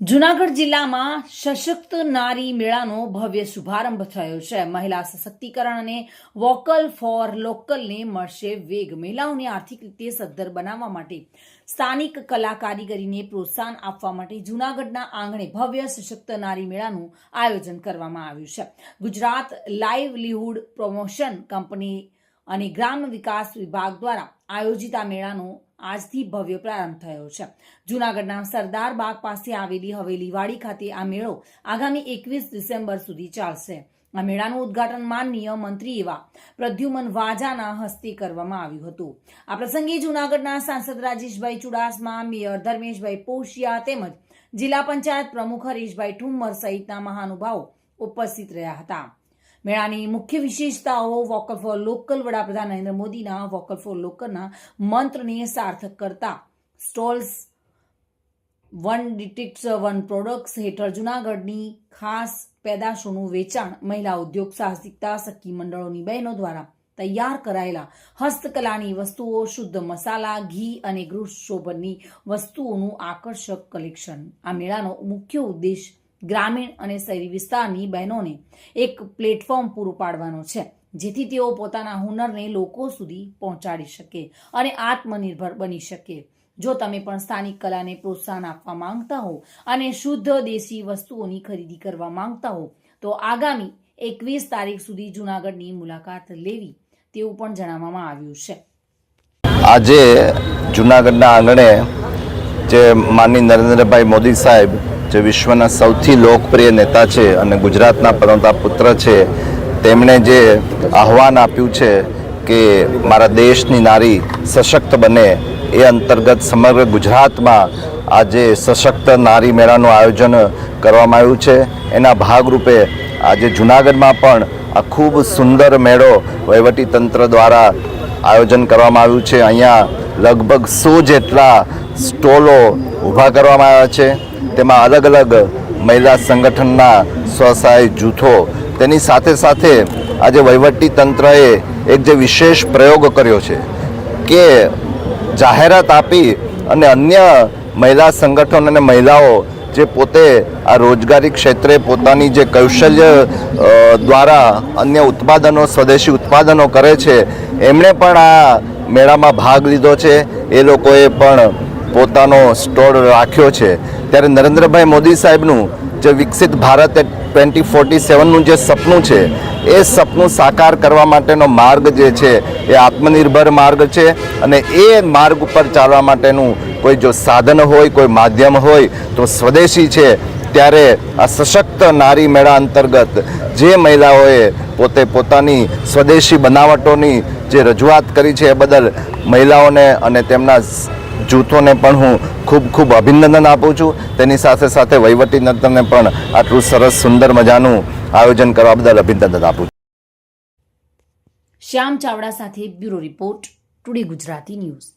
જૂનાગઢ જિલ્લામાં સશક્ત નારી મેળાનો ભવ્ય શુભારંભ થયો છે। મહિલા સશક્તિકરણ અને વોકલ ફોર લોકલને મળશે વેગ। મહિલાઓને આર્થિક રીતે સદ્ધર બનાવવા માટે સ્થાનિક કલા કારીગરીને પ્રોત્સાહન આપવા માટે જૂનાગઢના આંગણે ભવ્ય સશક્ત નારી મેળાનું આયોજન કરવામાં આવ્યું છે। ગુજરાત લાઇવલીહુડ પ્રમોશન કંપની અને ગ્રામ વિકાસ વિભાગ દ્વારા આયોજિત આ મેળાનો આજથી ભવ્ય પ્રારંભ થયો છે। જૂનાગઢના સરદાર બાગ પાસે આવેલી હવેલીવાડી ખાતે આ મેળો આગામી 21 ડિસેમ્બર સુધી ચાલશે। આ મેળાનું ઉદ્ઘાટન માનનીય મંત્રી એવા પ્રદ્યુમન વાજાના હસ્તે કરવામાં આવ્યું હતું। આ પ્રસંગે જૂનાગઢના સાંસદ રાજેશભાઈ ચુડાસમા, મેયર ધર્મેશભાઈ પોશિયા તેમજ જિલ્લા પંચાયત પ્રમુખ હરીશભાઈ ઠુમ્મર સહિતના મહાનુભાવો ઉપસ્થિત રહ્યા હતા। મેળાની મુખ્ય વિશેષતાઓ વોકલ ફોર લોકલ વડાપ્રધાન નરેન્દ્ર મોદીના વોકલ ફોર લોકલના મંત્રને સાર્થક કરતા stalls, one district one products હેઠળ જૂનાગઢની ખાસ પેદાશોનું વેચાણ, મહિલા ઉદ્યોગ સાહસિકતા સખી મંડળોની બહેનો દ્વારા તૈયાર કરાયેલા હસ્તકલાની વસ્તુઓ, શુદ્ધ મસાલા, ઘી અને ગૃહ શોભનની વસ્તુઓનું આકર્ષક કલેક્શન। આ મેળાનો મુખ્ય ઉદ્દેશ ગ્રામીણ અને શહેરી વિસ્તારની બહેનોને એક પ્લેટફોર્મ પૂરું પાડવાનો છે, જેથી તેઓ પોતાના હુનરને લોકો સુધી પહોંચાડી શકે અને આત્મનિર્ભર બની શકે। જો તમે પણ સ્થાનિક કલાને પ્રોત્સાહન આપવા માંગતા હો અને શુદ્ધ દેશી વસ્તુઓની ખરીદી કરવા માંગતા હો તો આગામી 21 તારીખ સુધી જૂનાગઢની મુલાકાત લેવી તેવું પણ જણાવવામાં આવ્યું છે। આજે જૂનાગઢના આંગણે જે માનનીય નરેન્દ્રભાઈ મોદી સાહેબ જે વિશ્વના સૌથી લોકપ્રિય નેતા છે અને ગુજરાતના પરમતા પુત્ર છે, તેમણે જે આહવાન આપ્યું છે કે મારા દેશની નારી સશક્ત બને, એ અંતર્ગત સમગ્ર ગુજરાતમાં આજે સશક્ત નારી મેળાનું આયોજન કરવામાં આવ્યું છે। એના ભાગરૂપે આજે જૂનાગઢમાં પણ આ ખૂબ સુંદર મેળો વહીવટીતંત્ર દ્વારા આયોજન કરવામાં આવ્યું છે। અહીંયા લગભગ 100 જેટલા સ્ટોલો ઊભા કરવામાં આવ્યા છે। તેમાં અલગ અલગ મહિલા સંગઠનના સ્વસહાય જૂથો, તેની સાથે સાથે આજે વહીવટી તંત્રએ એક જે વિશેષ પ્રયોગ કર્યો છે કે જાહેરાત આપી અને અન્ય મહિલા સંગઠન અને મહિલાઓ જે પોતે આ રોજગારી ક્ષેત્રે પોતાની જે કૌશલ્ય દ્વારા અન્ય ઉત્પાદનો, સ્વદેશી ઉત્પાદનો કરે છે, એમણે પણ આ મેળામાં ભાગ લીધો છે। એ લોકોએ પણ પોતાનો સ્ટોલ રાખ્યો છે। ત્યારે નરેન્દ્રભાઈ મોદી સાહેબનું જે વિકસિત ભારત 2047નું જે સપનું છે, એ સપનું સાકાર કરવા માટેનો માર્ગ જે છે એ આત્મનિર્ભર માર્ગ છે અને એ માર્ગ ઉપર ચાલવા માટેનું કોઈ જો સાધન હોય, કોઈ માધ્યમ હોય તો સ્વદેશી છે। ત્યારે આ સશક્ત નારી મેળા અંતર્ગત જે મહિલાઓએ પોતે પોતાની સ્વદેશી બનાવટોની જે રજૂઆત કરી છે, એ બદલ મહિલાઓને અને તેમના જૂથોને પણ હું ખૂબ ખૂબ અભિનંદન આપું છું। તેની સાથે સાથે વહીવટીતંત્રને પણ આટલું સરસ સુંદર મજાનું આયોજન કરવા બદલ અભિનંદન આપું છું। શ્યામ ચાવડા સાથે bureau report, today Gujarati news.